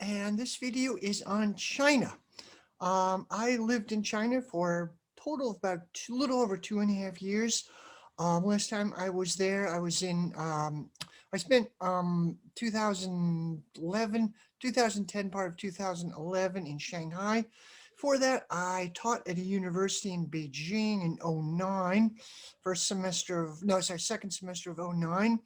and this video is on China. I lived in China for a total of about little over 2.5 years. Last time I was there, I spent 2011, 2010, part of 2011 in Shanghai. For that, I taught at a university in Beijing in '09, second semester of '09.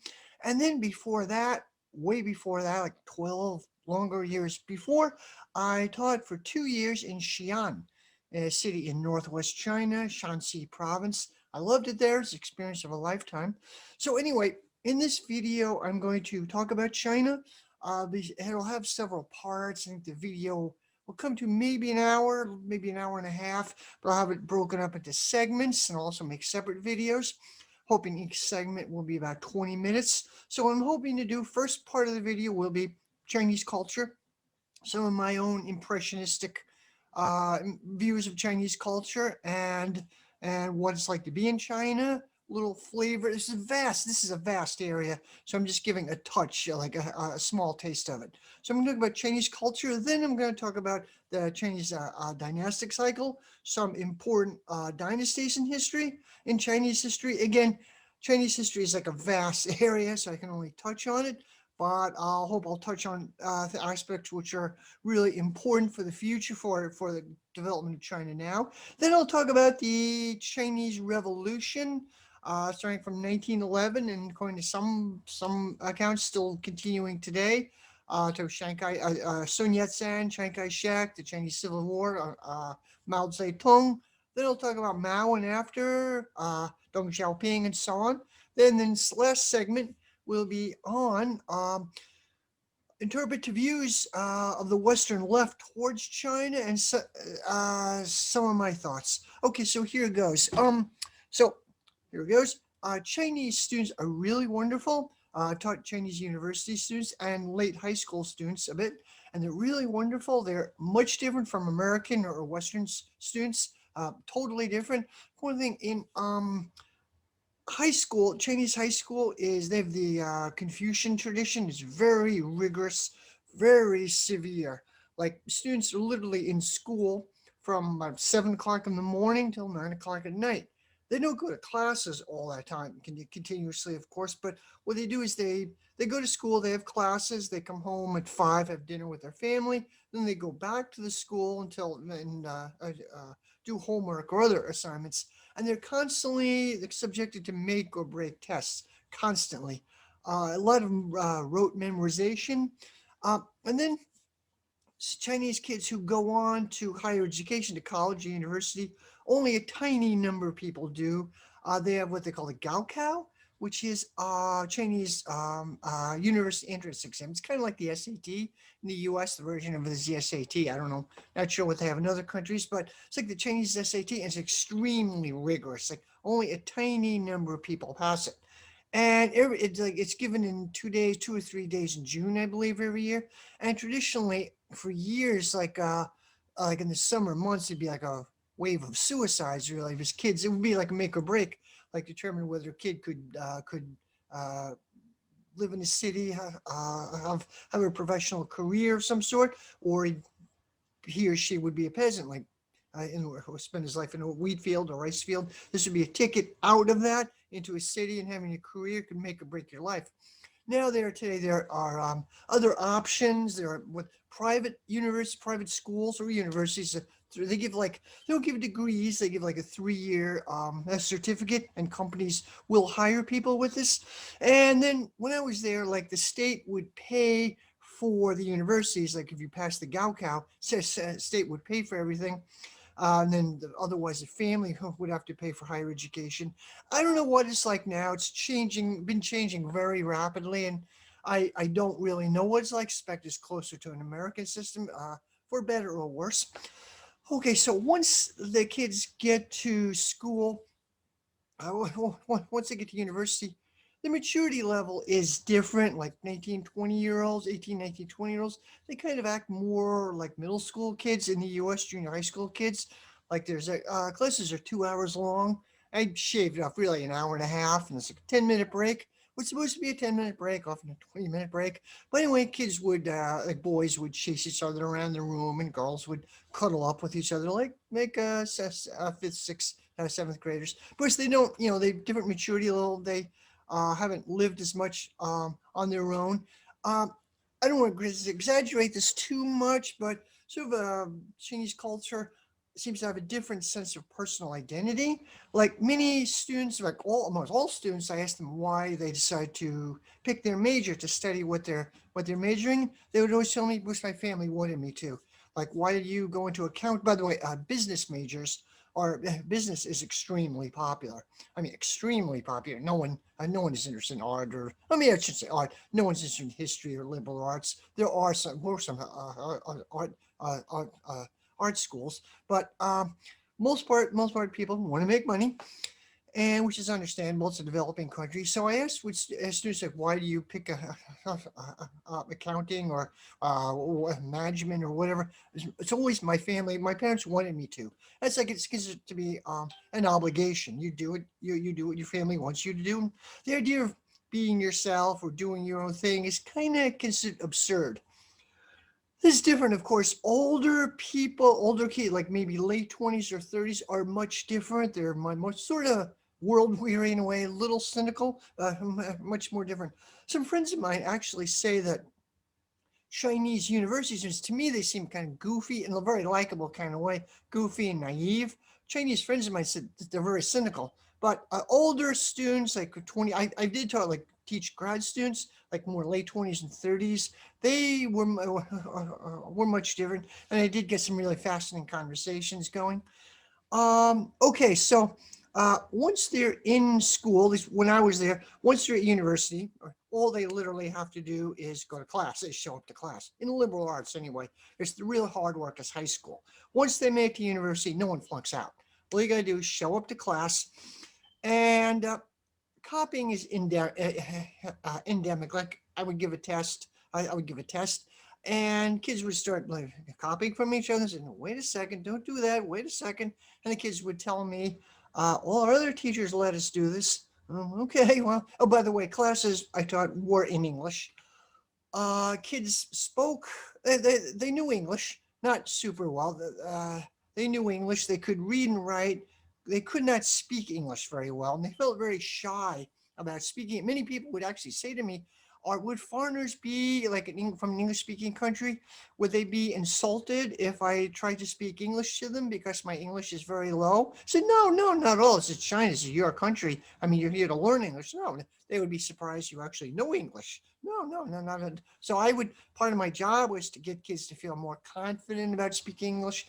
And then before that, way before that, like 12 longer years before, I taught for 2 years in Xi'an, a city in northwest China, Shanxi province. I loved it there. It's an experience of a lifetime. So anyway, in this video, I'm going to talk about China. It'll have several parts. I think the video will come to maybe an hour and a half, but I'll have it broken up into segments and also make separate videos, hoping each segment will be about 20 minutes. So I'm hoping to do first part of the video will be Chinese culture, some of my own impressionistic views of Chinese culture and what it's like to be in China. Little flavor. This is a vast area, so I'm just giving a touch, like a small taste of it. So I'm going to talk about Chinese culture. Then I'm going to talk about the Chinese dynastic cycle, some important dynasties in history, in Chinese history. Again, Chinese history is like a vast area, so I can only touch on it, but I'll touch on the aspects which are really important for the future, for the development of China now. Then I'll talk about the Chinese Revolution, starting from 1911 and according to some accounts still continuing today. To Sun Yat-sen, Chiang Kai-shek, the Chinese Civil War, Mao Zedong. Then I'll talk about Mao and after, Deng Xiaoping and so on. Then this last segment will be on interpretive views of the Western left towards China and some of my thoughts. Okay, so here it goes. So here it goes. Chinese students are really wonderful. Taught Chinese university students and late high school students a bit, and they're really wonderful. They're much different from American or Western students. Totally different. One thing in high school, Chinese high school is they have the Confucian tradition. It's very rigorous, very severe. Like students are literally in school from about 7 o'clock in the morning till 9 o'clock at night. They don't go to classes all that time, continuously, of course. But what they do is they go to school, they have classes, they come home at 5, have dinner with their family, then they go back to the school until and do homework or other assignments, and they're constantly subjected to make or break tests constantly. A lot of rote memorization, and then Chinese kids who go on to higher education, to college or university, only a tiny number of people do. They have what they call the Gaokao, which is Chinese university entrance exam. It's kind of like the SAT in the U.S. The version of it is the SAT. I don't know, not sure what they have in other countries, but it's like the Chinese SAT, and it's extremely rigorous. Like only a tiny number of people pass it. And it's given in 2 days, 2 or 3 days in June, I believe, every year. And traditionally, for years, like in the summer months, it'd be like a wave of suicides. Really, if his kids, it would be like a make or break, like determine whether a kid could live in a city, have a professional career of some sort, or he or she would be a peasant, like or spend his life in a wheat field or rice field. This would be a ticket out of that into a city, and having a career could make or break your life. Now there are other options. There are with private universities, private schools or universities. They give they don't give degrees. They give like a 3 year a certificate, and companies will hire people with this. And then when I was there, like the state would pay for the universities. Like if you pass the Gaokao, state would pay for everything. And then otherwise the family would have to pay for higher education. I don't know what it's like now. It's been changing very rapidly, and I don't really know what it's like. I expect it's closer to an American system, for better or worse. Okay, so once the kids get to school, once they get to university, the maturity level is different. Like 19, 20 year olds, 18, 19, 20 year olds, they kind of act more like middle school kids in the US, junior high school kids. Like classes are 2 hours long. I shaved off really an hour and a half, and it's like a 10-minute break. was supposed to be a 10-minute break, often a 20-minute break. But anyway, kids would, like boys would chase each other around the room, and girls would cuddle up with each other, like make fifth, sixth, seventh graders. Of course, they don't, they different maturity level. They haven't lived as much on their own. Um, I don't want to exaggerate this too much, but sort of Chinese culture seems to have a different sense of personal identity. Like many students, like almost all students, I asked them why they decided to pick their major to study what they're majoring. They would always tell me, which my family wanted me to. Like, why did you go into account? By the way, business majors or business is extremely popular. I mean, extremely popular. No one is interested in art, or I mean, I should say art. No one's interested in history or liberal arts. There are some art schools, but most part people want to make money, and which is understandable. It's a developing country. So I asked students, like, why do you pick accounting or management or whatever? It's always my family. My parents wanted me to. It's like it's considered to be an obligation. You do it. You do what your family wants you to do. The idea of being yourself or doing your own thing is kind of considered absurd. This is different, of course. Older people, older kids, like maybe late 20s or 30s, are much different. They're much sort of world weary in a way, a little cynical, much more different. Some friends of mine actually say that Chinese university students, to me, they seem kind of goofy in a very likable kind of way, goofy and naive. Chinese friends of mine said that they're very cynical. But older students, like 20, I did talk, like teach grad students, like more late 20s and 30s. They were much different. And I did get some really fascinating conversations going. Okay, so once they're in school, at least when I was there, once they're at university, all they literally have to do is go to class. They show up to class in liberal arts anyway. It's the real hard work as high school. Once they make it to university, no one flunks out. All you got to do is show up to class, and copying is endemic. Like I would give a test. I would give a test, and kids would start like copying from each other. And say, no, wait a second, don't do that. Wait a second, and the kids would tell me, "All our other teachers let us do this." Okay, well. Oh, by the way, classes I taught were in English. Kids spoke, they knew English, not super well. They knew English, they could read and write. They could not speak English very well, and they felt very shy about speaking. Many people would actually say to me, would foreigners be like from an English speaking country? Would they be insulted if I tried to speak English to them because my English is very low? I said, no, no, not at all. This is China. This is your country. I mean, you're here to learn English. No, they would be surprised you actually know English. No, no, no, not a, so I would, part of my job was to get kids to feel more confident about speaking English.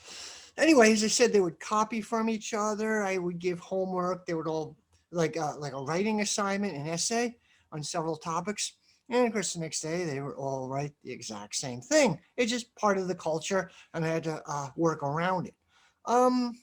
Anyway, as I said, they would copy from each other. I would give homework. They would all like a writing assignment, an essay on several topics. And of course, the next day they would all write the exact same thing. It's just part of the culture, and I had to work around it. Um,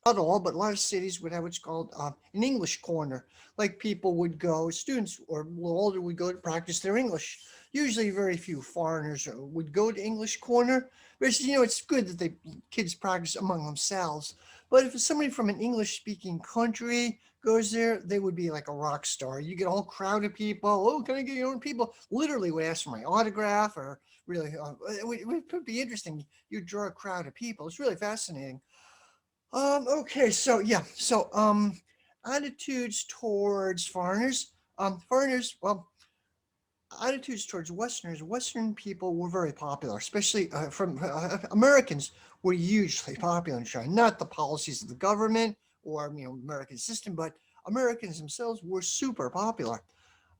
Not all, but a lot of cities would have what's called an English corner. Like people would go, students or a little older would go to practice their English. Usually, very few foreigners would go to English corner. But it's good that they kids practice among themselves. But if somebody from an English-speaking country goes there, they would be like a rock star. You get a whole crowd of people. Oh, can I get your own people? Literally would ask for my autograph, or really, it would be interesting. You draw a crowd of people. It's really fascinating. Okay, so yeah, so attitudes towards foreigners. Foreigners, well, attitudes towards Westerners. Western people were very popular, especially from Americans were hugely popular in China. Not the policies of the government or American system, but Americans themselves were super popular.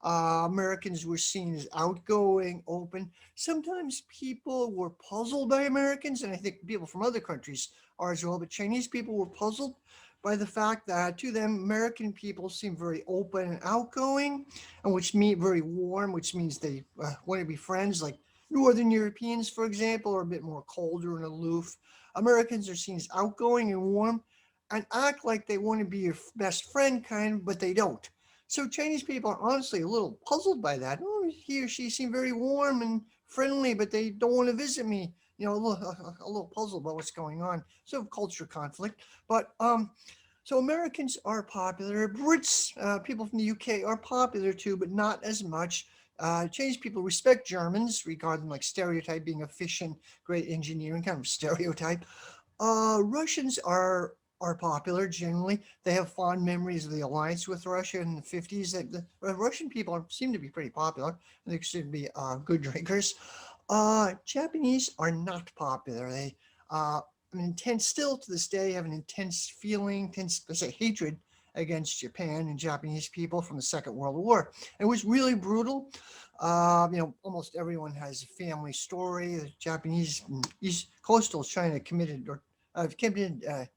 Americans were seen as outgoing, open. Sometimes people were puzzled by Americans, and I think people from other countries are as well, but Chinese people were puzzled by the fact that to them, American people seem very open and outgoing, and which mean very warm, which means they want to be friends, like Northern Europeans, for example, are a bit more colder and aloof. Americans are seen as outgoing and warm and act like they want to be your best friend, kind, but they don't. So Chinese people are honestly a little puzzled by that. Oh, he or she seem very warm and friendly, but they don't want to visit me. A little puzzled about what's going on. So culture conflict. But So Americans are popular. Brits, people from the UK are popular too, but not as much. Chinese people respect Germans, regard them like stereotype, being efficient, great engineering, kind of stereotype. Russians are popular generally. They have fond memories of the alliance with Russia in the 50s. The Russian people seem to be pretty popular. They seem to be good drinkers. Japanese are not popular. They an intense, still to this day, have an intense feeling, intense, let's say, hatred against Japan and Japanese people from the Second World War. It was really brutal. Almost everyone has a family story. The Japanese East coastal China committed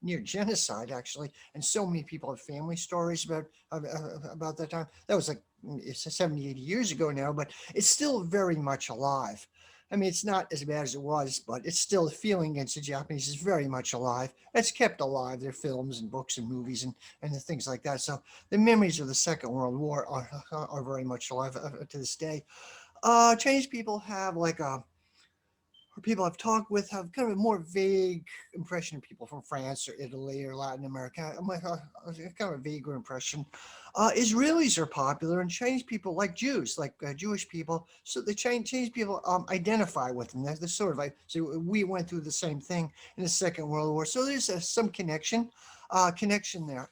near genocide actually, and so many people have family stories about that time. That was like it's 70, 80 years ago now, but it's still very much alive. I mean, it's not as bad as it was, but it's still the feeling against the Japanese is very much alive. It's kept alive. Their films and books and movies and things like that. So the memories of the Second World War are very much alive to this day. Chinese people have like a or people I've talked with have kind of a more vague impression of people from France or Italy or Latin America. I'm like, kind of a vaguer impression. Israelis are popular, and Chinese people like Jews, like Jewish people. So the Chinese people identify with them. They're sort of like, so we went through the same thing in the Second World War. So there's some connection there.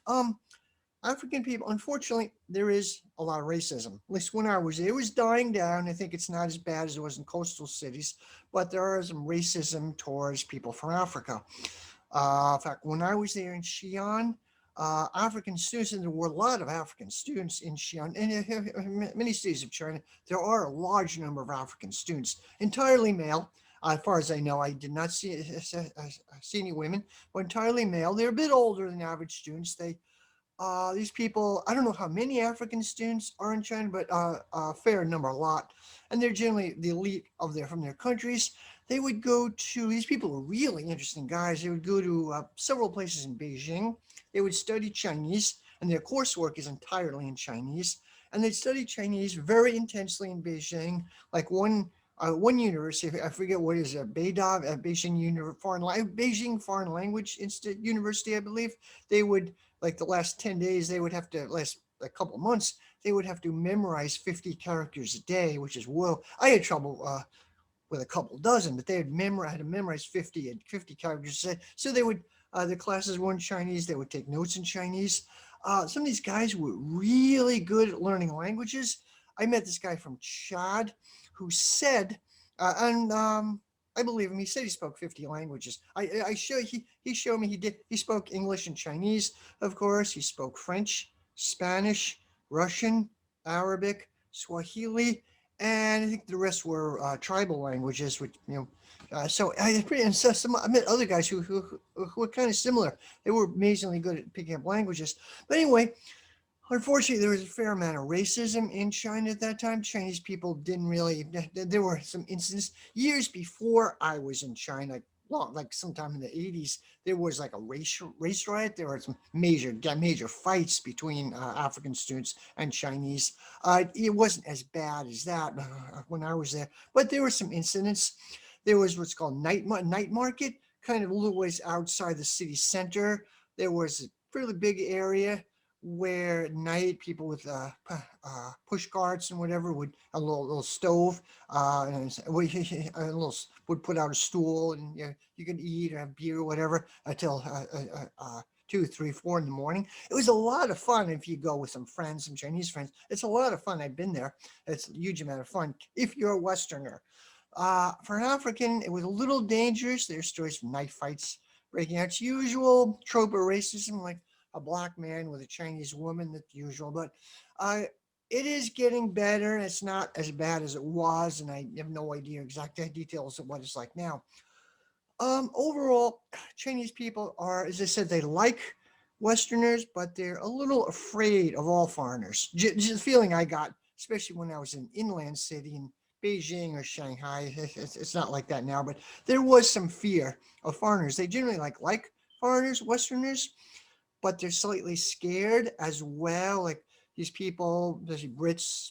African people, unfortunately, there is a lot of racism. At least when I was there, it was dying down. I think it's not as bad as it was in coastal cities, but there is some racism towards people from Africa. In fact, when I was there in Xi'an, African students, and there were a lot of African students in Xi'an, and in many cities of China, there are a large number of African students, entirely male. As far as I know, I did not see any women, but entirely male. They're a bit older than average students. These people, I don't know how many African students are in China, but a fair number, a lot. And they're generally the elite from their countries. They would go to, these people are really interesting guys. They would go to several places in Beijing. They would study Chinese, and their coursework is entirely in Chinese. And they'd study Chinese very intensely in Beijing. Like one university, I forget what is it, Beijing Foreign Language Institute University, I believe. They would like the last 10 days, they would have to, last a couple months, they would have to memorize 50 characters a day, which is whoa. I had trouble with a couple dozen, but they had to memorize 50 characters a day. So they would, the classes were in Chinese, they would take notes in Chinese. Some of these guys were really good at learning languages. I met this guy from Chad who said, and I believe him. He said he spoke 50 languages. He showed me he spoke English and Chinese, of course. He spoke French, Spanish, Russian, Arabic, Swahili, and I think the rest were tribal languages, which so I met other guys who were kind of similar. They were amazingly good at picking up languages. But anyway, unfortunately, there was a fair amount of racism in China at that time. Chinese people didn't really. There were some incidents years before I was in China, like sometime in the 80s. There was like a race riot. There were some major fights between African students and Chinese. It wasn't as bad as that when I was there, but there were some incidents. There was what's called night market, kind of a little ways outside the city center. There was a fairly big area where at night people with push carts and whatever would a little stove and would put out a stool, and you can eat or have beer or whatever until 2, 3, 4 in the morning. It was a lot of fun if you go with some friends, some Chinese friends. It's a lot of fun. I've been there. It's a huge amount of fun if you're a Westerner. For an African, it was a little dangerous. There's stories of knife fights breaking out. It's usual trope of racism, like a black man with a Chinese woman, that's usual. But uh, it is getting better. It's not as bad as it was, and I have no idea exact details of what it's like now. Overall, Chinese people are, as I said, they like Westerners, but they're a little afraid of all foreigners. Just the feeling I got, especially when I was in inland city in Beijing or Shanghai. It's not like that now, but there was some fear of foreigners. They generally like foreigners, Westerners, but they're slightly scared as well. Like these people, especially Brits,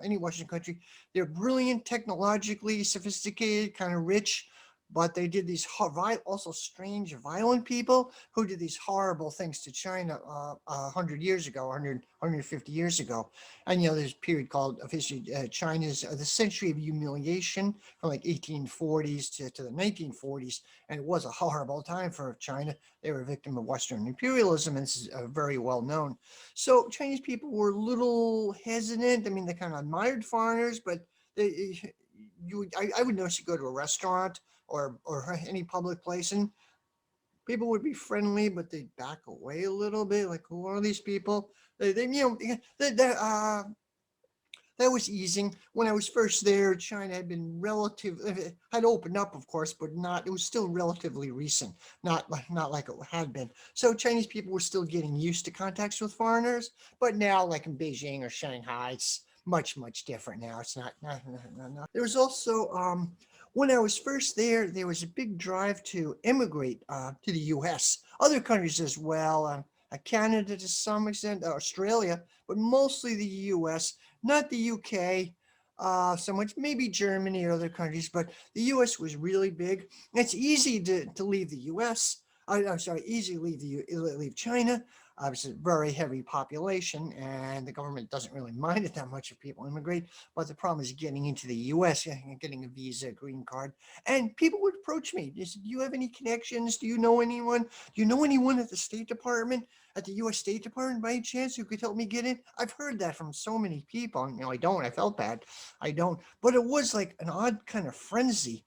any Western country, they're brilliant, technologically sophisticated, kind of rich, but they did these also strange, violent people who did these horrible things to China 100 years ago, 150 years ago. And there's a period called of history, China's the Century of Humiliation from like 1840s to the 1940s, and it was a horrible time for China. They were a victim of Western imperialism, and this is very well known. So Chinese people were a little hesitant. I mean, they kind of admired foreigners, but they, I would notice you go to a restaurant or any public place, and people would be friendly, but they'd back away a little bit. Like, who are these people? That was easing. When I was first there, China had been had opened up, of course, but not. It was still relatively recent, not like it had been. So Chinese people were still getting used to contacts with foreigners, but now, like in Beijing or Shanghai, it's much different now. It's not. There was also when I was first there, there was a big drive to immigrate to the U.S. Other countries as well. Canada to some extent, Australia, but mostly the U.S., not the UK so much, maybe Germany or other countries, but the US was really big. It's easy to leave the US. I'm sorry, easy to leave China. Obviously, very heavy population, and the government doesn't really mind it that much if people immigrate. But the problem is getting into the U.S., getting a visa, green card, and people would approach me. They said, "Do you have any connections? Do you know anyone? Do you know anyone at the State Department?" At the U.S. State Department by any chance who could help me get in? I've heard that from so many people. I don't. I felt bad. I don't. But it was like an odd kind of frenzy.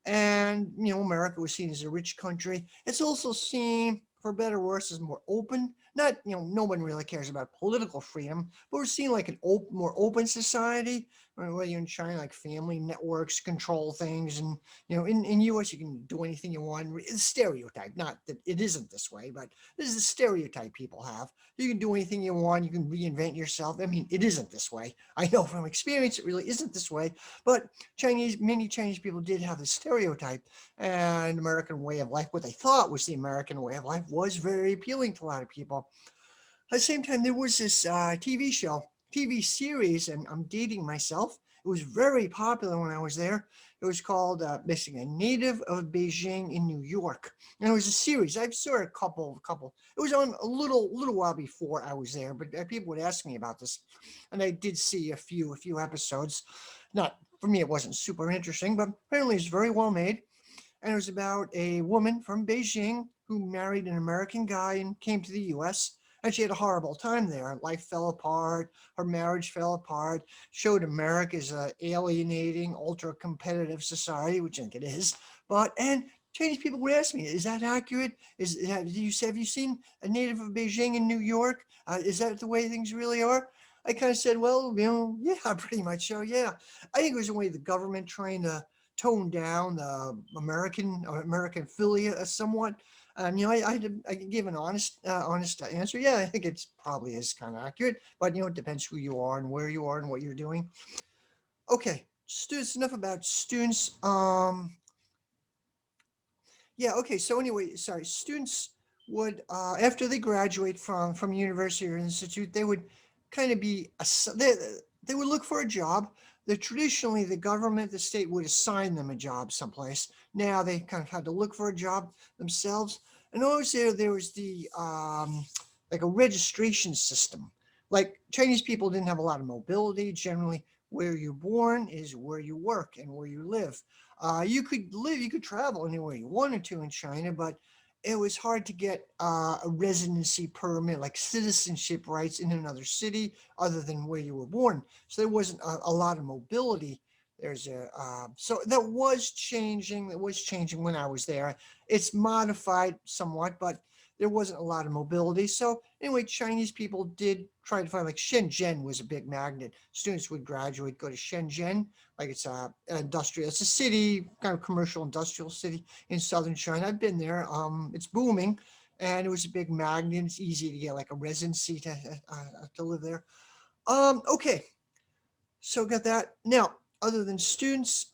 And, America was seen as a rich country. It's also seen, for better or worse, as more open. Not, no one really cares about political freedom, but we're seen like an more open society. Whether you're in China, like family networks control things, and in U.S. you can do anything you want. It's a stereotype, not that it isn't this way, but this is a stereotype people have. You can do anything you want. You can reinvent yourself. I mean, it isn't this way. I know from experience it really isn't this way. But many Chinese people did have the stereotype, and American way of life, what they thought was the American way of life, was very appealing to a lot of people. At the same time, there was this TV series, and I'm dating myself. It was very popular when I was there. It was called basically A Native of Beijing in New York, and it was a series. I saw it a couple. It was on a little while before I was there, but people would ask me about this, and I did see a few episodes. Not for me, it wasn't super interesting, but apparently it's very well made. And it was about a woman from Beijing who married an American guy and came to the U.S. And she had a horrible time there. Life fell apart. Her marriage fell apart. Showed America as a alienating, ultra-competitive society, which I think it is. And Chinese people would ask me, "Is that accurate? Have you seen a native of Beijing in New York? Is that the way things really are?" I kind of said, "Well, yeah, pretty much so. Yeah." I think it was a way the government trying to tone down the American philia somewhat. I can give an honest answer. Yeah, I think it's probably is kind of accurate, but it depends who you are and where you are and what you're doing. Okay, students. Enough about students. Yeah, okay. So anyway, sorry. Students would after they graduate from university or institute, they would kind of they would look for a job. Traditionally the government, the state would assign them a job someplace. Now they kind of had to look for a job themselves. And always there was the like a registration system. Like Chinese people didn't have a lot of mobility. Generally, where you're born is where you work and where you live. You could travel anywhere you wanted to in China, but it was hard to get a residency permit, like citizenship rights in another city other than where you were born. So there wasn't a lot of mobility. So that was changing. That was changing when I was there. It's modified somewhat, but there wasn't a lot of mobility. So anyway, Chinese people did try to find, like Shenzhen was a big magnet. Students would graduate, go to Shenzhen, like it's it's a city, kind of commercial industrial city in southern China. I've been there. It's booming, and it was a big magnet. It's easy to get like a residency to live there. Okay, so got that. Now, other than students,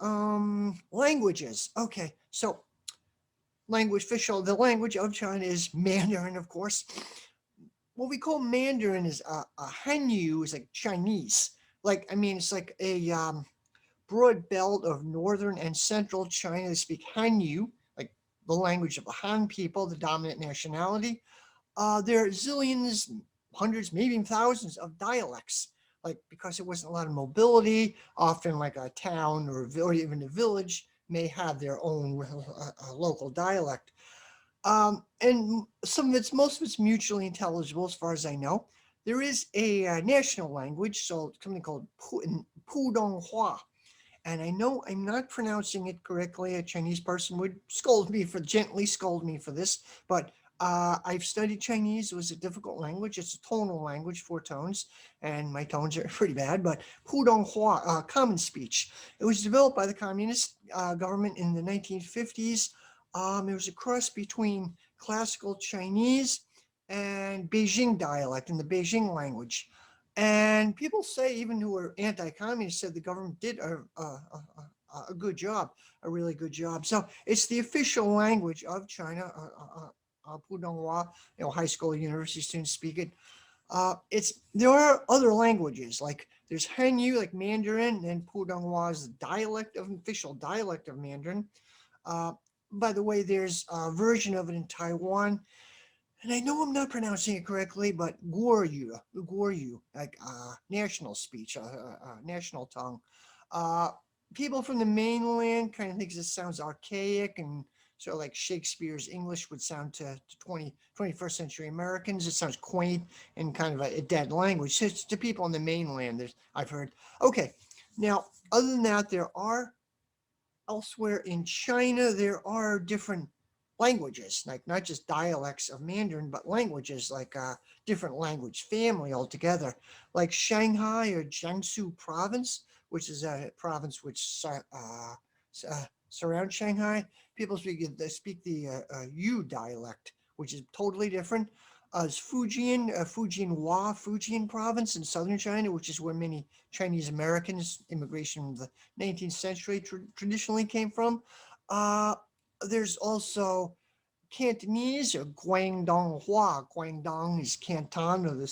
languages. Okay, so the language of China is Mandarin, of course. What we call Mandarin is a Hanyu is like Chinese. Like, I mean, it's like a broad belt of northern and central China. They speak Hanyu, like the language of the Han people, the dominant nationality. There are zillions, hundreds, maybe even thousands of dialects. Like because there wasn't a lot of mobility, often like a town or even a village may have their own local dialect. And some of it's most of it's mutually intelligible, as far as I know. There is a national language, so something called Pudonghua, and I know I'm not pronouncing it correctly. A Chinese person would gently scold me for this, but I've studied Chinese. It was a difficult language. It's a tonal language, four tones, and my tones are pretty bad. But Pudonghua, common speech. It was developed by the communist government in the 1950s. It was a cross between classical Chinese and Beijing dialect in the Beijing language. And people say, even who are anti-communist, said the government did a good job, a really good job. So it's the official language of China. Pudonghua, high school, university students speak it. It's There are other languages like there's Hanyu, like Mandarin, and Pudonghua is the official dialect of Mandarin. Uh, by the way, there's a version of it in Taiwan, and I know I'm not pronouncing it correctly, but Goryu, like national speech, national tongue. Uh, People from the mainland kind of thinks it sounds archaic and sort of like Shakespeare's English would sound to 21st century Americans. It sounds quaint and kind of a dead language. To people on the mainland, I've heard. Okay, now, other than that, there are elsewhere in China, there are different languages, like not just dialects of Mandarin, but languages like different language family altogether, like Shanghai or Jiangsu province, which is a province which surrounds Shanghai. People speak the Yu dialect, which is totally different. Fujian province in southern China, which is where many Chinese Americans immigration from the 19th century traditionally came from. Uh, there's also Cantonese or Guangdonghua. Guangdong is Canton, or the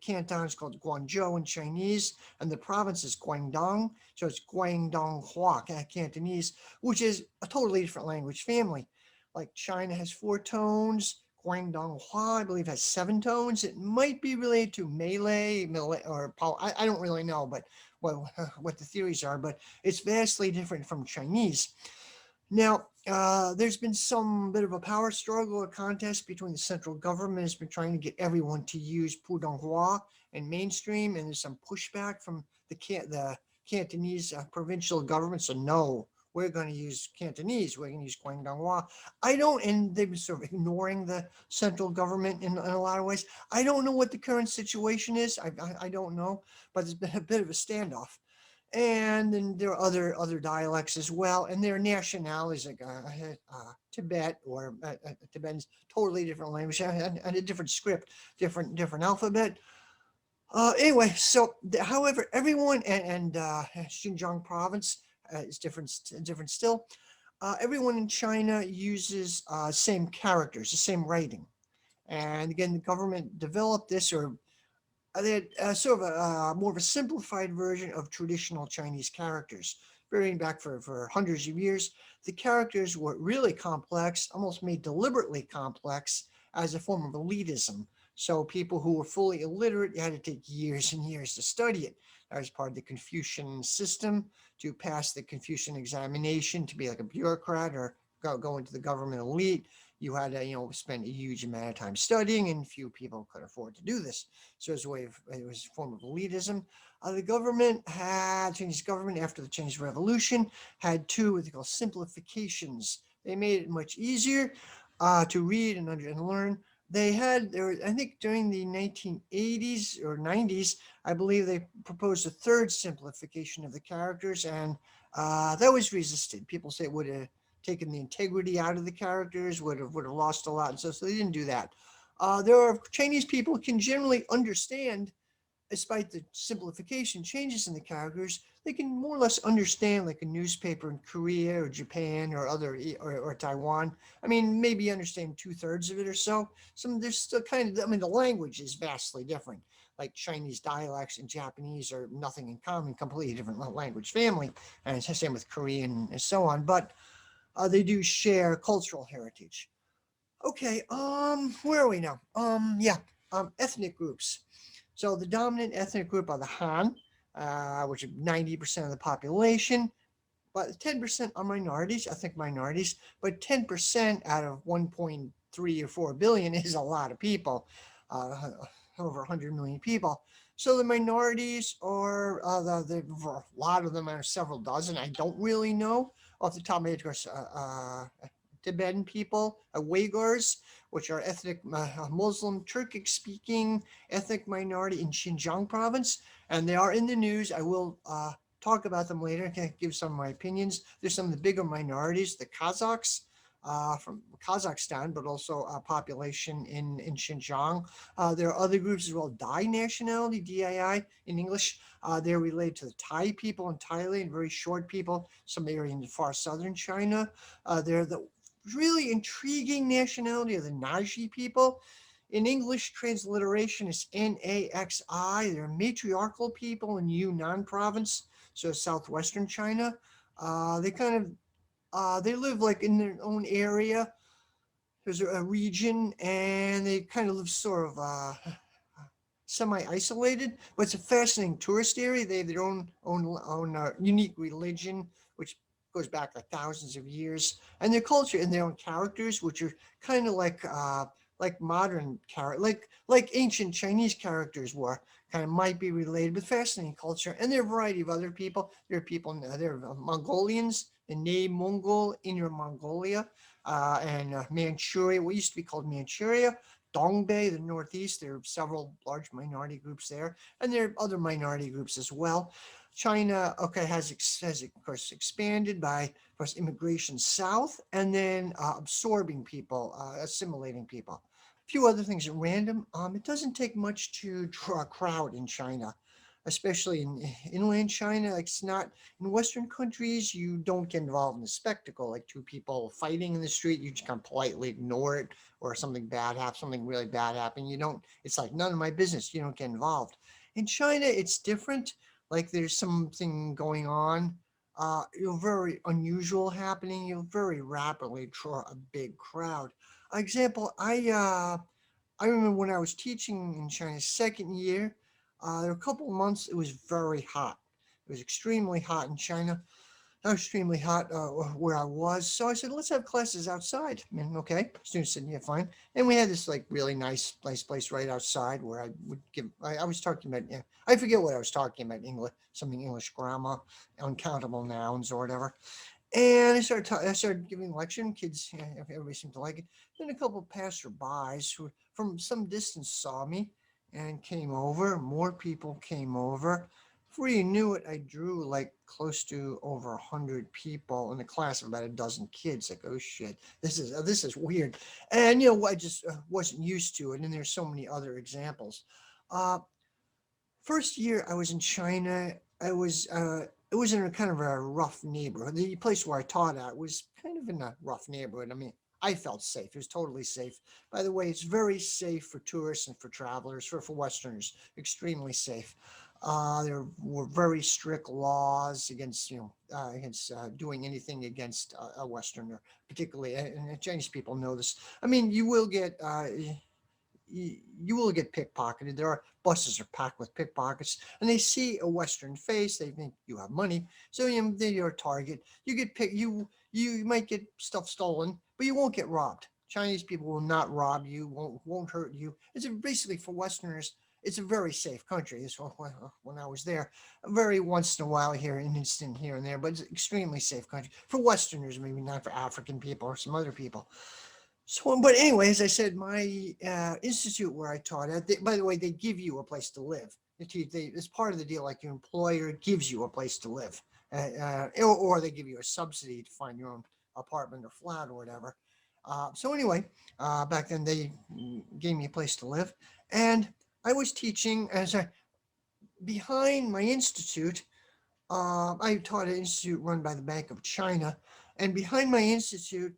Canton is called Guangzhou in Chinese, and the province is Guangdong, so it's Guangdonghua Cantonese, which is a totally different language family. Like China has four tones, Guangdonghua, I believe, has seven tones. It might be related to Malay or I don't really know, but what the theories are, but it's vastly different from Chinese. Now, there's been some bit of a power struggle or contest between the central government has been trying to get everyone to use Pudonghua and mainstream, and there's some pushback from the Cantonese provincial government. So no, we're going to use Cantonese. We're going to use Guangdonghua. I don't, and they've been sort of ignoring the central government in a lot of ways. I don't know what the current situation is. I don't know, but it's been a bit of a standoff. And then there are other dialects as well, and there are nationalities like Tibet or Tibetan's totally different language and a different script, different alphabet. Anyway, so however, everyone and Xinjiang province is different still. Everyone in China uses same characters, the same writing, and again, the government developed this or they had sort of more of a simplified version of traditional Chinese characters, varying back for hundreds of years. The characters were really complex, almost made deliberately complex as a form of elitism. So people who were fully illiterate had to take years and years to study it. That was part of the Confucian system to pass the Confucian examination to be like a bureaucrat or go into the government elite. You had to, spend a huge amount of time studying, and few people could afford to do this. So it was a form of elitism. Chinese government after the Chinese Revolution had two what they call simplifications. They made it much easier to read and learn. I think during the 1980s or 90s, I believe they proposed a third simplification of the characters, and that was resisted. People say it would have taken the integrity out of the characters, would have lost a lot, and so they didn't do that. There are Chinese people who can generally understand, despite the simplification changes in the characters, they can more or less understand like a newspaper in Korea or Japan or or Taiwan. I mean, maybe understand two-thirds of it or so. There's still kind of, I mean, the language is vastly different. like Chinese dialects and Japanese are nothing in common, completely different language family, and it's the same with Korean and so on. But they do share cultural heritage. Okay, where are we now? Yeah, ethnic groups. So the dominant ethnic group are the Han, which are 90% of the population, but 10% are minorities, ethnic minorities, but 10% out of 1.3 or 4 billion is a lot of people, uh, over 100 million people. So the minorities are, a lot of them are several dozen. I don't really know off the top of my head, of course, Tibetan people, Uyghurs, which are ethnic Muslim, Turkic speaking ethnic minority in Xinjiang province, and they are in the news. I will talk about them later. I can give some of my opinions. There's some of the bigger minorities, the Kazakhs. From Kazakhstan, but also population in Xinjiang. There are other groups as well. Dai nationality, DII in English. They're related to the Thai people in Thailand, very short people, some area in far southern China. They're the really intriguing nationality of the Naji people. In English transliteration, it's Naxi. They're matriarchal people in Yunnan province, so southwestern China. They kind of they live like in their own area. There's a region, and they kind of live sort of semi-isolated, but it's a fascinating tourist area. They have their own unique religion, which goes back like thousands of years, and their culture and their own characters, which are kind of like modern character, like ancient Chinese characters were. Kind of might be related, but fascinating culture, and there are a variety of other people. There are people, there are Mongolians, the Name Mongol, Inner Mongolia, and Manchuria, what used to be called Manchuria, Dongbei, the Northeast. There are several large minority groups there, and there are other minority groups as well. China, okay, has of course expanded by, of course, immigration south, and then absorbing people, assimilating people. A few other things at random. It doesn't take much to draw a crowd in China, especially in inland China. Like it's not in Western countries, you don't get involved in the spectacle, like two people fighting in the street. You just kind of politely ignore it, or something really bad happen. You don't. It's like none of my business. You don't get involved. In China, it's different. Like there's something going on. Very unusual happening. You'll very rapidly draw a big crowd. Example, I remember when I was teaching in China's second year, there were a couple of months it was very hot. It was extremely hot in China, extremely hot where I was. So I said, let's have classes outside. And okay, students said, yeah, fine. And we had this like really nice place right outside where I would give. I was talking about. Yeah, I forget what I was talking about. English, something English grammar, uncountable nouns or whatever. And I started giving a lecture, and kids, yeah, everybody seemed to like it. Then a couple of passerbys who from some distance saw me and came over. More people came over. Before you knew it, I drew like close to over 100 people in a class of about a dozen kids. Like, oh shit, this is weird, and I just wasn't used to it. And there's so many other examples. Uh, First year I was in China, it was in a kind of a rough neighborhood. The place where I taught at was kind of in a rough neighborhood. I mean, I felt safe. It was totally safe. By the way, it's very safe for tourists and for travelers, for Westerners, extremely safe. There were very strict laws against, against doing anything against a Westerner, particularly, and Chinese people know this. I mean, you will get pickpocketed. There are buses are packed with pickpockets, and they see a Western face. They think you have money, so you're a target. You get picked. You might get stuff stolen, but you won't get robbed. Chinese people will not rob you. Won't hurt you. It's basically for Westerners. It's a very safe country. This when I was there, very once in a while here, an incident here and there, but it's an extremely safe country for Westerners. Maybe not for African people or some other people. So, but anyway, as I said, my institute where I taught at, by the way, they give you a place to live. It's part of the deal, like your employer gives you a place to live, or they give you a subsidy to find your own apartment or flat or whatever. So anyway, back then they gave me a place to live, and I was teaching behind my institute. I taught at an institute run by the Bank of China, and behind my institute,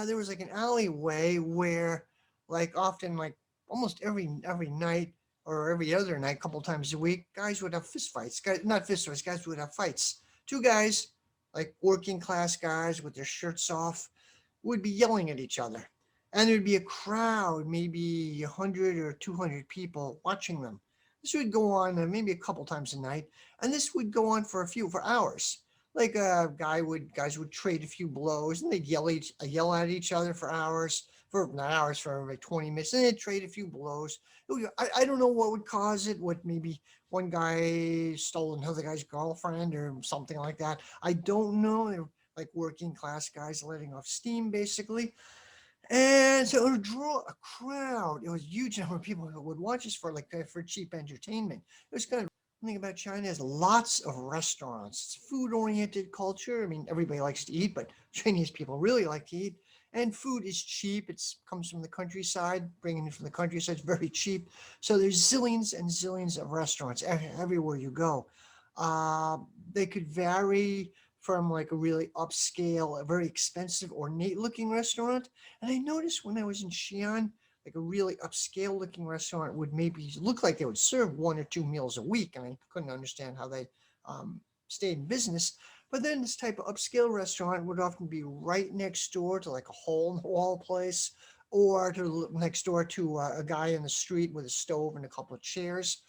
there was like an alleyway where, like often, like almost every night, or every other night, a couple times a week, guys would have fist fights. Guys, not fist fights, guys would have fights. Two guys, like working class guys with their shirts off, would be yelling at each other. And there'd be a crowd, maybe 100 or 200 people watching them. This would go on maybe a couple times a night, and this would go on for hours. Like guys would trade a few blows, and they'd yell at each other for hours, for not hours, for like 20 minutes, and they'd trade a few blows. I don't know what would cause it. What maybe one guy stole another guy's girlfriend or something like that. I don't know. They're like working class guys letting off steam, basically. And so it would draw a crowd. It was a huge number of people who would watch this for cheap entertainment. It was kind of one thing about China is lots of restaurants. It's a food oriented culture. I mean, everybody likes to eat, but Chinese people really like to eat. And food is cheap. It comes from the countryside, bringing it from the countryside. It's very cheap. So there's zillions and zillions of restaurants everywhere you go. Uh, they could vary from like a really upscale, a very expensive, ornate looking restaurant. And I noticed when I was in Xi'an, like a really upscale looking restaurant would maybe look like they would serve one or two meals a week. And I couldn't understand how they stayed in business. But then this type of upscale restaurant would often be right next door to like a hole in the wall place, or to next door to a guy in the street with a stove and a couple of chairs.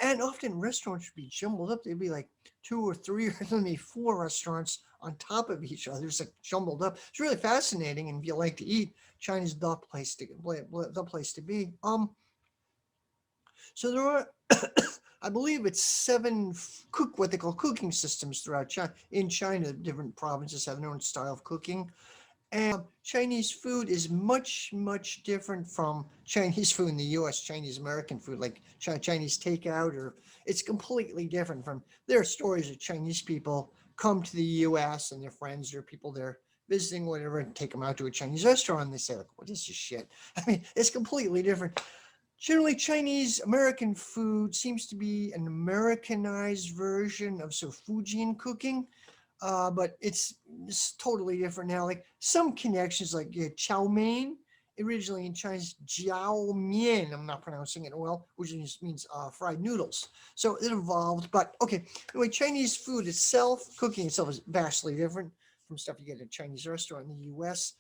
And often restaurants would be jumbled up. They'd be like two or three or maybe four restaurants on top of each other. It's like jumbled up. It's really fascinating. And if you like to eat, China's the place to be. So there are, I believe it's seven what they call cooking systems throughout China. In China, different provinces have their own style of cooking. And Chinese food is much different from Chinese food in the U.S. Chinese American food, like Chinese takeout, or it's completely different from. There are stories of Chinese people come to the U.S. and their friends or people they're visiting, whatever, and take them out to a Chinese restaurant. And they say, like, "What is this shit?" I mean, it's completely different. Generally, Chinese American food seems to be an Americanized version of Fujian cooking, but it's totally different now. Like some connections, like chow mein, originally in Chinese jiao mian. I'm not pronouncing it well, which means fried noodles. So it evolved, but okay. Anyway, Chinese food itself, cooking itself, is vastly different from stuff you get at a Chinese restaurant in the U.S.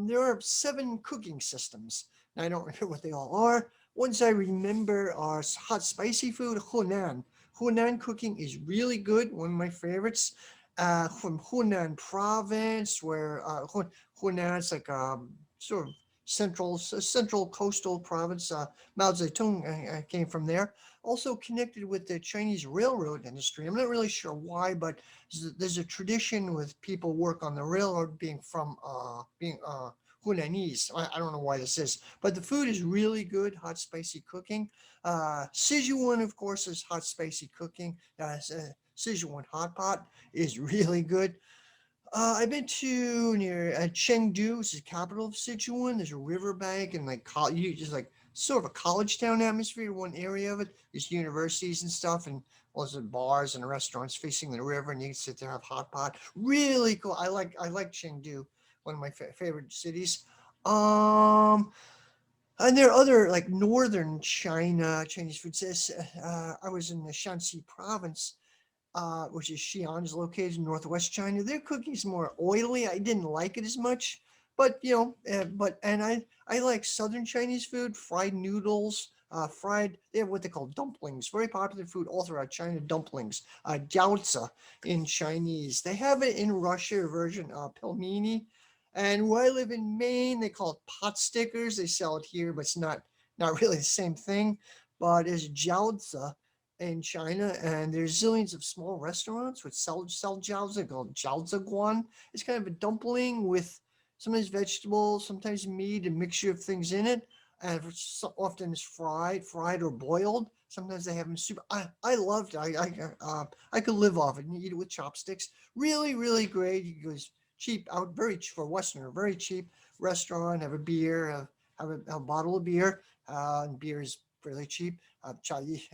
There are seven cooking systems. Now, I don't remember what they all are. Ones I remember are hot spicy food, Hunan. Hunan cooking is really good, one of my favorites. From Hunan province, where Hunan's like sort of central coastal province. Mao Zedong came from there. Also connected with the Chinese railroad industry. I'm not really sure why, but there's a tradition with people work on the railroad being Hunanese. I don't know why this is, but the food is really good, hot, spicy cooking. Sichuan, of course, is hot, spicy cooking. Sichuan hot pot is really good. I've been to near Chengdu, which is the capital of Sichuan. There's a riverbank and like you just like sort of a college town atmosphere. One area of it, there's universities and stuff, and lots of bars and restaurants facing the river, and you can sit there have hot pot. Really cool. I like Chengdu, one of my favorite cities. Um, and there are other like northern China Chinese foods. I was in the Shanxi province, which is Xi'an, is located in northwest China. Their cooking is more oily. I didn't like it as much, but I like southern Chinese food, fried noodles, fried. They have what they call dumplings, very popular food all throughout China. Dumplings, jiaozi in Chinese. They have it in Russia, a version pelmeni. And where I live in Maine, they call it pot stickers. They sell it here, but it's not really the same thing. But it's jiaozi in China, and there's zillions of small restaurants which sell jiaozi called jiaozi guan. It's kind of a dumpling with sometimes vegetables, sometimes meat, a mixture of things in it, and often it's fried or boiled. Sometimes they have them soup. I loved it. I could live off it and eat it with chopsticks. Really great. You go cheap out, very for a Westerner, very cheap restaurant. Have a beer, have a bottle of beer, and beer is fairly cheap. Eat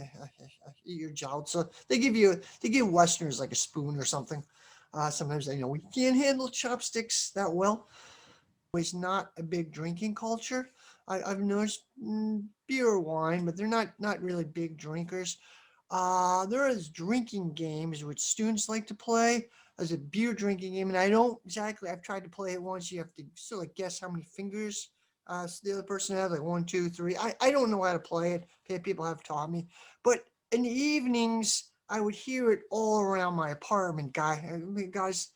your jiaozi. They give Westerners like a spoon or something. Sometimes they know we can't handle chopsticks that well. It's not a big drinking culture. I've noticed beer or wine, but they're not really big drinkers. There is drinking games which students like to play as a beer drinking game, and I don't exactly. I've tried to play it once. You have to sort of guess how many fingers the other person has, like one, two, three. I don't know how to play it. People have taught me, but in the evenings I would hear it all around my apartment. Guys,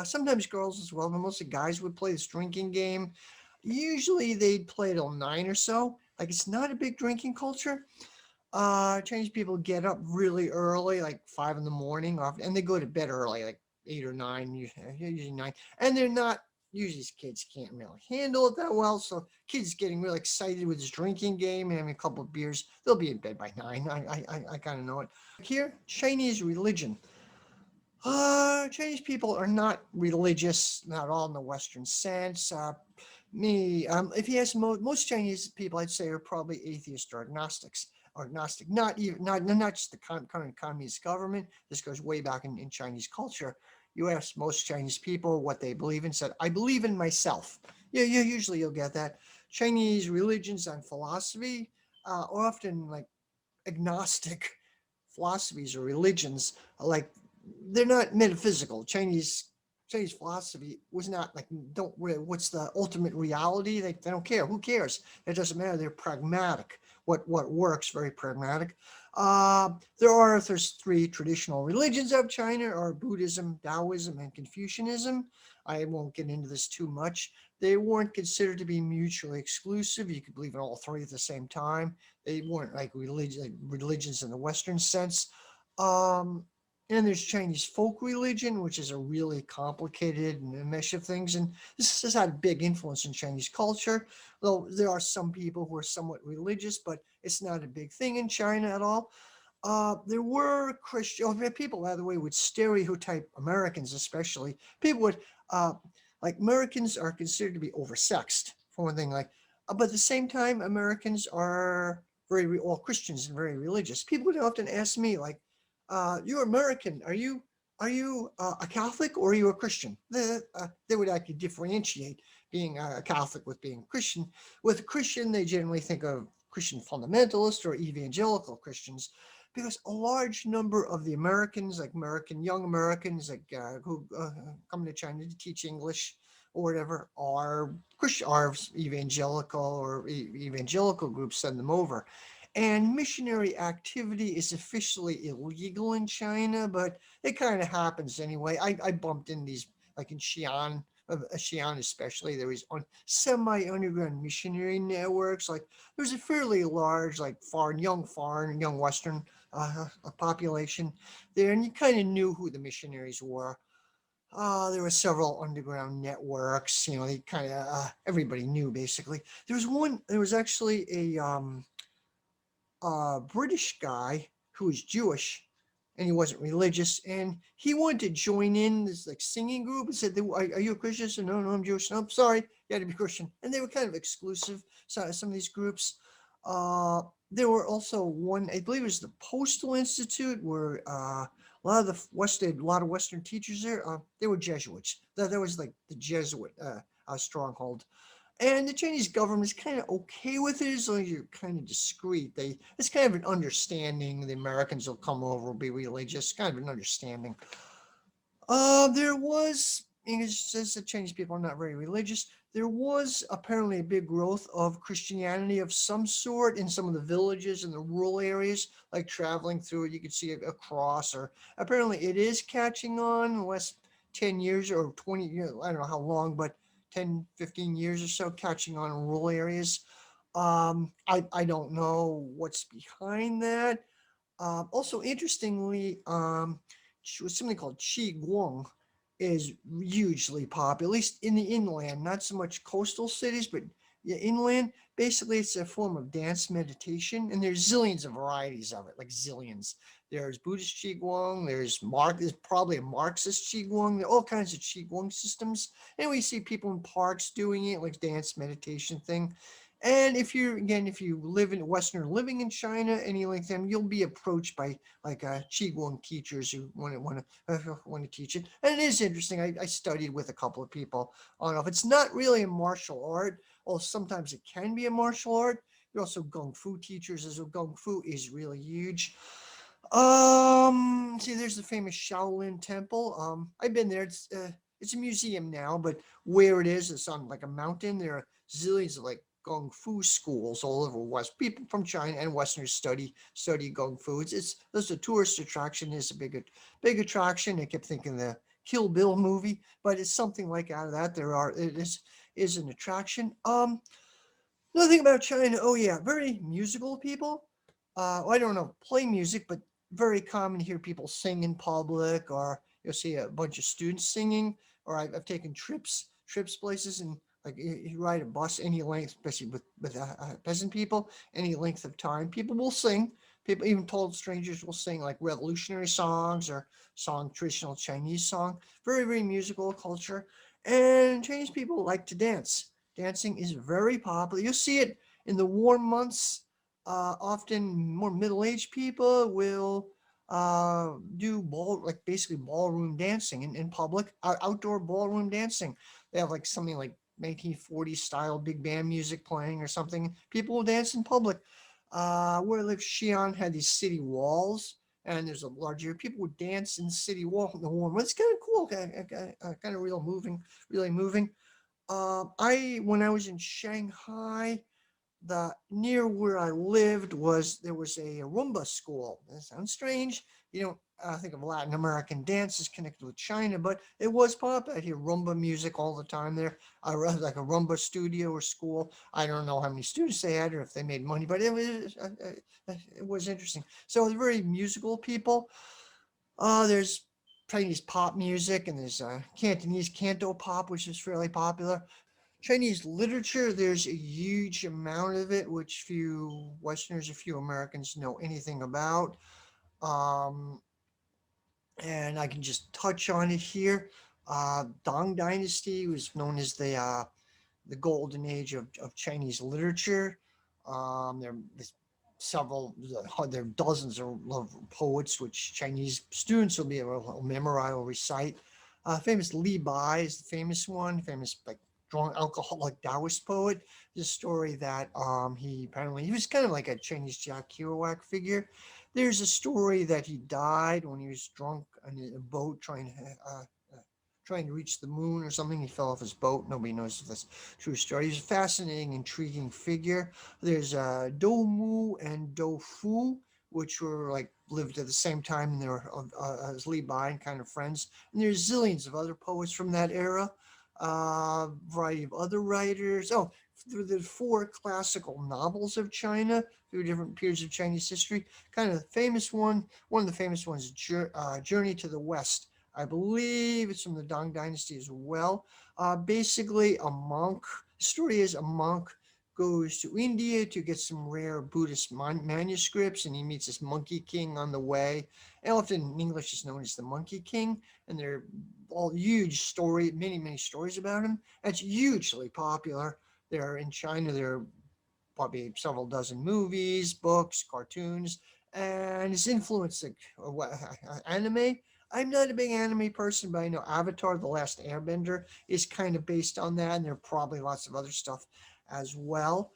sometimes girls as well, but mostly guys would play this drinking game. Usually they'd play till 9 or so. Like it's not a big drinking culture. Chinese people get up really early, like 5 in the morning, often, and they go to bed early, like 8 or 9, usually 9. And they're not usually these kids can't really handle it that well. So kids getting really excited with this drinking game and having a couple of beers, they'll be in bed by 9. I kind of know it. Here, Chinese religion. Chinese people are not religious, not all in the Western sense. If you ask most Chinese people, I'd say are probably atheists or agnostics. Or agnostic, not even not just the current communist government. This goes way back in Chinese culture. You ask most Chinese people what they believe in, said, "I believe in myself." Yeah, usually you'll get that. Chinese religions and philosophy are often like agnostic philosophies or religions, like they're not metaphysical. Chinese philosophy was not like don't what's the ultimate reality? They don't care. Who cares? It doesn't matter. They're pragmatic. What works? Very pragmatic. There's three traditional religions of China are Buddhism, Taoism, and Confucianism. I won't get into this too much. They weren't considered to be mutually exclusive. You could believe in all three at the same time. They weren't like religions in the Western sense. Um, and there's Chinese folk religion, which is a really complicated mesh of things. And this has had a big influence in Chinese culture. Though there are some people who are somewhat religious, but it's not a big thing in China at all. There were people, by the way, would stereotype Americans, especially. People would, uh, like, Americans are considered to be oversexed, for one thing. But at the same time, Americans are all Christians and very religious. People would often ask me, like, "You're American. Are you a Catholic or are you a Christian?" They would actually differentiate being a Catholic with being a Christian. With a Christian, they generally think of Christian fundamentalist or evangelical Christians, because a large number of the Americans, like young Americans, like who come to China to teach English or whatever, are Christian, are evangelical, or evangelical groups send them over. And missionary activity is officially illegal in China, but it kind of happens anyway. I bumped in these, like in Xi'an especially, there was on semi-underground missionary networks. Like there's a fairly large, like young Western population there, and you kind of knew who the missionaries were. There were several underground networks. They kind of everybody knew basically. There was actually a British guy who was Jewish, and he wasn't religious, and he wanted to join in this like singing group and said, "Are you a Christian?" I said, "No, I'm Jewish." "No, I'm sorry, you had to be Christian." And they were kind of exclusive. So some of these groups. There were also one, I believe it was the Postal Institute, where a lot of Western teachers there. They were Jesuits. That was like the Jesuit stronghold. And the Chinese government is kind of okay with it as long as you're kind of discreet. It's kind of an understanding. The Americans will come over, will be religious, kind of an understanding. There was, it says that Chinese people are not very religious. There was apparently a big growth of Christianity of some sort in some of the villages and the rural areas, like traveling through it, you could see a cross, or apparently it is catching on in the last 10 years or 20 years, I don't know how long, but 10, 15 years or so, catching on in rural areas. I don't know what's behind that. Also, interestingly, something called Qi Guang is hugely popular, at least in the inland, not so much coastal cities, but yeah, inland. Basically, it's a form of dance meditation, and there's zillions of varieties of it, like zillions. There's Buddhist Qigong, there's probably a Marxist Qigong, there are all kinds of Qigong systems. And we see people in parks doing it, like dance meditation thing. And if you live in Western living in China, any length of time, you'll be approached by like Qigong teachers who want to teach it. And it is interesting. I studied with a couple of people on off. It's not really a martial art, or sometimes it can be a martial art. You're also Kung Fu teachers, as Kung Fu is really huge. See, there's the famous Shaolin Temple. I've been there. It's a museum now, but where it is, it's on like a mountain. There are zillions of like kung fu schools all over West. People from China and Westerners study kung fu. It's a tourist attraction. It's a big attraction. I kept thinking the Kill Bill movie, but it's something like out of that. It is an attraction. Another thing about China, oh yeah, very musical people. I don't know, play music, but very common to hear people sing in public, or you'll see a bunch of students singing. Or I've taken trips places, and like you ride a bus any length, especially with peasant people, any length of time, people will sing. People, even total strangers, will sing like revolutionary songs or traditional Chinese song. Very musical culture, and Chinese people like to dance. Dancing is very popular. You'll see it in the warm months. Often more middle-aged people will do basically ballroom dancing in public, outdoor ballroom dancing. They have like something like 1940s style big band music playing or something. People will dance in public. Where I live, Xi'an had these city walls, and there's a large area. People would dance in the city wall in the warm. It's kind of cool, kind of really moving. I when I was in Shanghai, the near where I lived there was a Rumba school. That sounds strange. You don't think of Latin American dances connected with China, but it was popular. I hear Rumba music all the time there. I run like a Rumba studio or school. I don't know how many students they had or if they made money, but it was interesting. So they're very musical people. There's Chinese pop music, and there's Cantonese canto pop, which is fairly popular. Chinese literature, there's a huge amount of it, which few Westerners or few Americans know anything about. Um, and I can just touch on it here. Dong Dynasty was known as the golden age of Chinese literature. There's there are dozens of poets which Chinese students will be able to memorize or recite. Famous Li Bai is the famous one, famous like drunk alcoholic Taoist poet. There's a story that he was kind of like a Chinese Jack Kerouac figure. There's a story that he died when he was drunk on a boat trying to reach the moon or something. He fell off his boat. Nobody knows if that's a true story. He's a fascinating, intriguing figure. There's Do Mu and Do Fu, which were like lived at the same time, and they were as Li Bai and kind of friends. And there's zillions of other poets from that era. Variety of other writers. Oh, through the four classical novels of China through different periods of Chinese history. Kind of the famous one of the famous ones, Journey to the West. I believe it's from the Dong Dynasty as well. Basically, the story is a monk goes to India to get some rare Buddhist manuscripts, and he meets this Monkey King on the way. And often in English is known as the Monkey King, and they're all huge story, many stories about him. It's hugely popular. They're in China. There are probably several dozen movies, books, cartoons, and it's influenced like anime. I'm not a big anime person, but I know Avatar: The Last Airbender is kind of based on that, and there are probably lots of other stuff as well.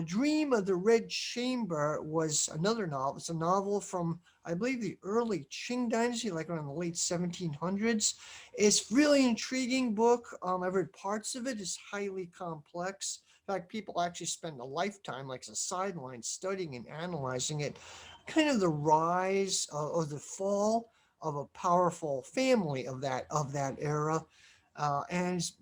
Dream of the Red Chamber was another novel. It's a novel from, I believe, the early Qing Dynasty, like around the late 1700s. It's really intriguing book. I've read parts of it. It's highly complex. In fact, people actually spend a lifetime, like as a sideline, studying and analyzing it. Kind of the rise or the fall of a powerful family of that era. It's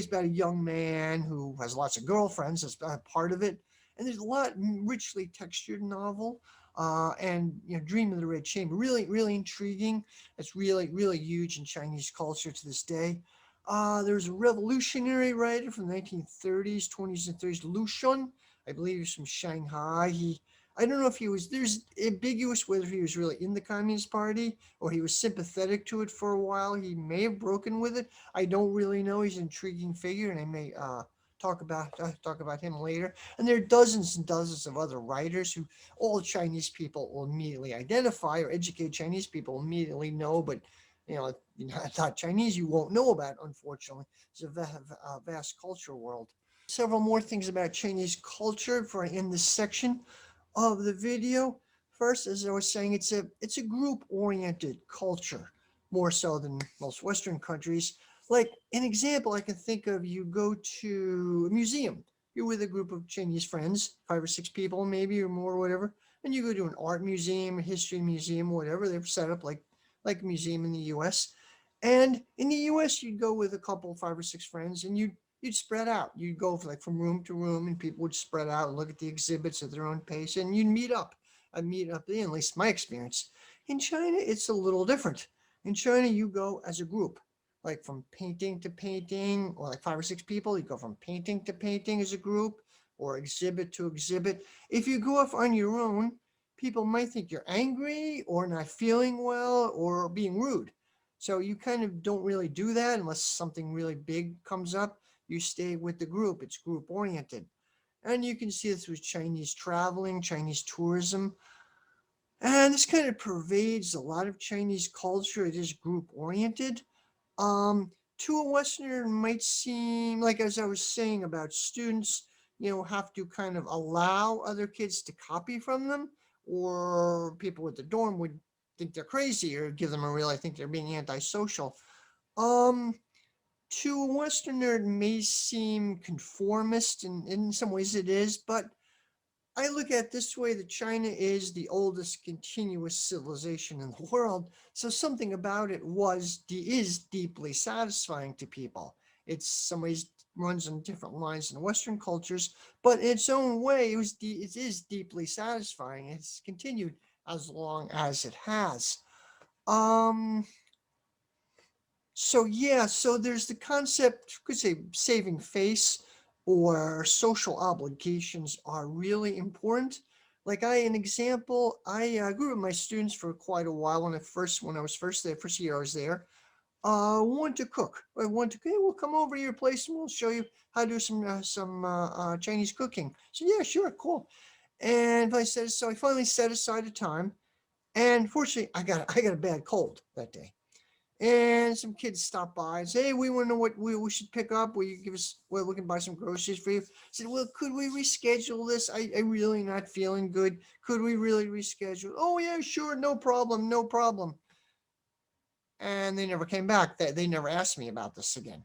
about a young man who has lots of girlfriends. That's part of it. And there's a lot richly textured novel. Dream of the Red Chamber, really intriguing. It's really huge in Chinese culture to this day. There's a revolutionary writer from the 1930s, 20s, and 30s, Lu Shun. I believe he's from Shanghai. I don't know if he was, there's ambiguous whether he was really in the Communist Party or he was sympathetic to it for a while. He may have broken with it. I don't really know. He's an intriguing figure, and I may talk about him later. And there are dozens and dozens of other writers who all Chinese people will immediately identify, or educated Chinese people immediately know, but you're not Chinese, you won't know about. Unfortunately, it's a vast cultural world. Several more things about Chinese culture before I end this section of the video. First, as I was saying, it's a group-oriented culture, more so than most Western countries. Like an example I can think of, you go to a museum. You're with a group of Chinese friends, 5 or 6 people maybe, or more, or whatever, and you go to an art museum, a history museum, whatever. They're set up like a museum in the U.S. And in the U.S., you'd go with a couple, 5 or 6 friends, and you'd spread out. You'd go from room to room, and people would spread out and look at the exhibits at their own pace, and you'd meet up. I'd meet up, at least my experience. In China, it's a little different. In China, you go as a group, like from painting to painting, or like 5 or 6 people. You go from painting to painting as a group, or exhibit to exhibit. If you go off on your own, people might think you're angry, or not feeling well, or being rude. So you kind of don't really do that unless something really big comes up. You stay with the group. It's group oriented. And you can see this with Chinese traveling, Chinese tourism. And this kind of pervades a lot of Chinese culture. It is group oriented. Um, to a Westerner, it might seem like, as I was saying about students, have to kind of allow other kids to copy from them, or people at the dorm would think they're crazy or give them a real, I think they're being antisocial. Um, to a Westerner, it may seem conformist, and in some ways it is, but I look at it this way, that China is the oldest continuous civilization in the world, so something about it is deeply satisfying to people. It's some ways runs on different lines than Western cultures, but in its own way, it is deeply satisfying. It's continued as long as it has. Um, so yeah, so there's the concept, you could say saving face or social obligations are really important. Like an example, I grew with my students for quite a while when I was first there, first year I was there. Want to cook. I want to, hey, we'll come over to your place and we'll show you how to do some Chinese cooking. So yeah, sure, cool. And I finally set aside a time, and fortunately I got a bad cold that day. And some kids stopped by and say, hey, we want to know what we should pick up. Will you give us, well, we can buy some groceries for you. I said, well, could we reschedule this? I really not feeling good. Could we really reschedule? Oh, yeah, sure. No problem. No problem. And they never came back. They never asked me about this again.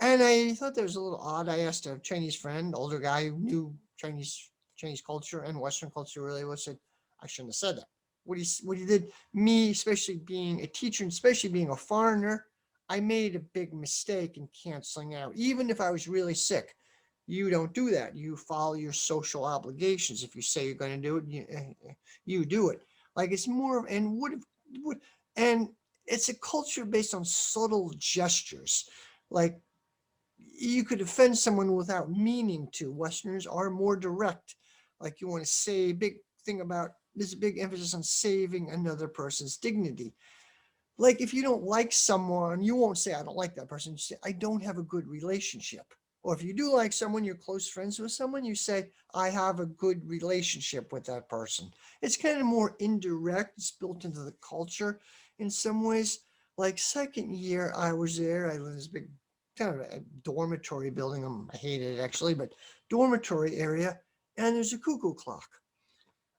And I thought that was a little odd. I asked a Chinese friend, older guy who knew Chinese culture and Western culture really well, said, I shouldn't have said that. What he did, me, especially being a teacher and especially being a foreigner, I made a big mistake in canceling out. Even if I was really sick, you don't do that. You follow your social obligations. If you say you're going to do it, you do it. Like it's more of, and would and it's a culture based on subtle gestures. Like you could offend someone without meaning to. Westerners are more direct. Like you want to say a big thing about, there's a big emphasis on saving another person's dignity. Like if you don't like someone, you won't say I don't like that person. You say I don't have a good relationship. Or if you do like someone, you're close friends with someone, you say I have a good relationship with that person. It's kind of more indirect. It's built into the culture in some ways. Like second year I was there, I lived in this big kind of a dormitory building. I hated it actually, but dormitory area, and there's a cuckoo clock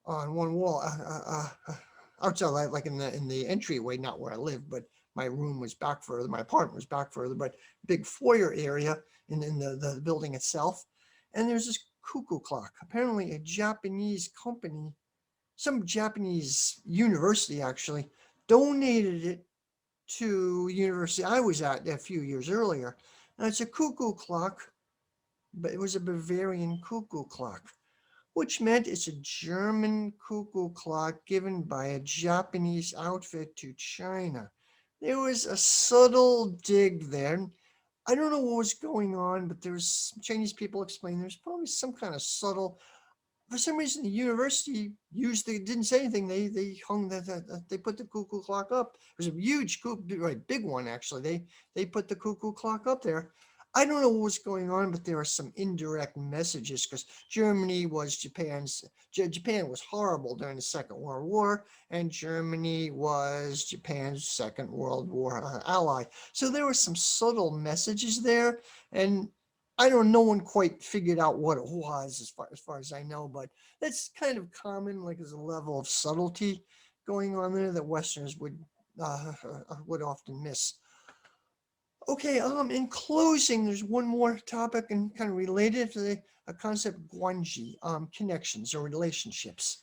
on one wall, outside, like in the entryway, not where I lived, but my room was back further, my apartment was back further, but big foyer area in the building itself. And there's this cuckoo clock. Apparently, a Japanese company, some Japanese university actually, donated it to university I was at a few years earlier. And it's a cuckoo clock, but it was a Bavarian cuckoo clock, which meant it's a German cuckoo clock given by a Japanese outfit to China. There was a subtle dig there. I don't know what was going on, but there was Chinese people explaining there's probably some kind of subtle. For some reason, the university didn't say anything. They hung they put the cuckoo clock up. It was a huge right, big one actually. They put the cuckoo clock up there. I don't know what's going on, but there are some indirect messages because Germany was Japan was horrible during the Second World War, and Germany was Japan's Second World War ally. So there were some subtle messages there, and I don't. No one quite figured out what it was as far as I know, but that's kind of common, like as a level of subtlety going on there that Westerners would often miss. Okay, in closing, there's one more topic and kind of related to the a concept guanji, connections or relationships.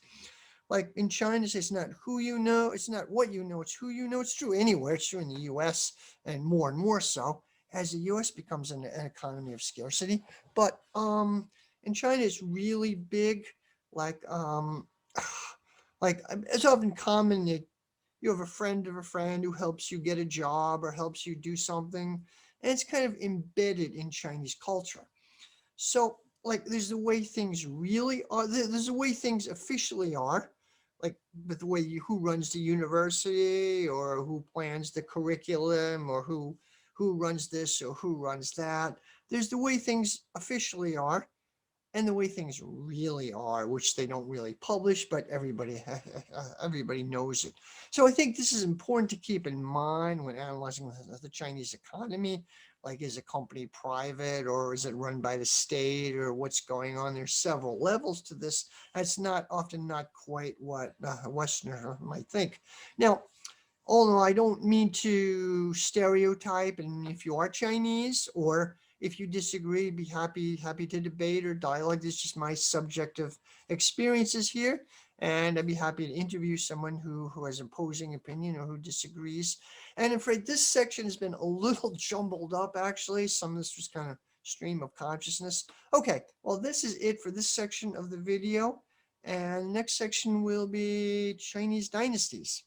Like in China, it's not who you know, it's not what you know, it's who you know. It's true anywhere. It's true in the U.S. And more so as the U.S. becomes an economy of scarcity. But in China, it's really big. Like it's often common that you have a friend of a friend who helps you get a job or helps you do something, and it's kind of embedded in Chinese culture. So, like, there's the way things really are. There's the way things officially are, like, but the way who runs the university or who plans the curriculum or who runs this or who runs that. There's the way things officially are, and the way things really are, which they don't really publish, but everybody knows it. So I think this is important to keep in mind when analyzing the Chinese economy. Like, is a company private or is it run by the state or what's going on? There's several levels to this. That's not often not quite what a Westerner might think. Now, although I don't mean to stereotype, and if you are Chinese or if you disagree, be happy to debate or dialogue. This is just my subjective experiences here, and I'd be happy to interview someone who has opposing opinion or who disagrees. And I'm afraid this section has been a little jumbled up. Actually, some of this was kind of stream of consciousness. Okay, well, this is it for this section of the video, and the next section will be Chinese dynasties.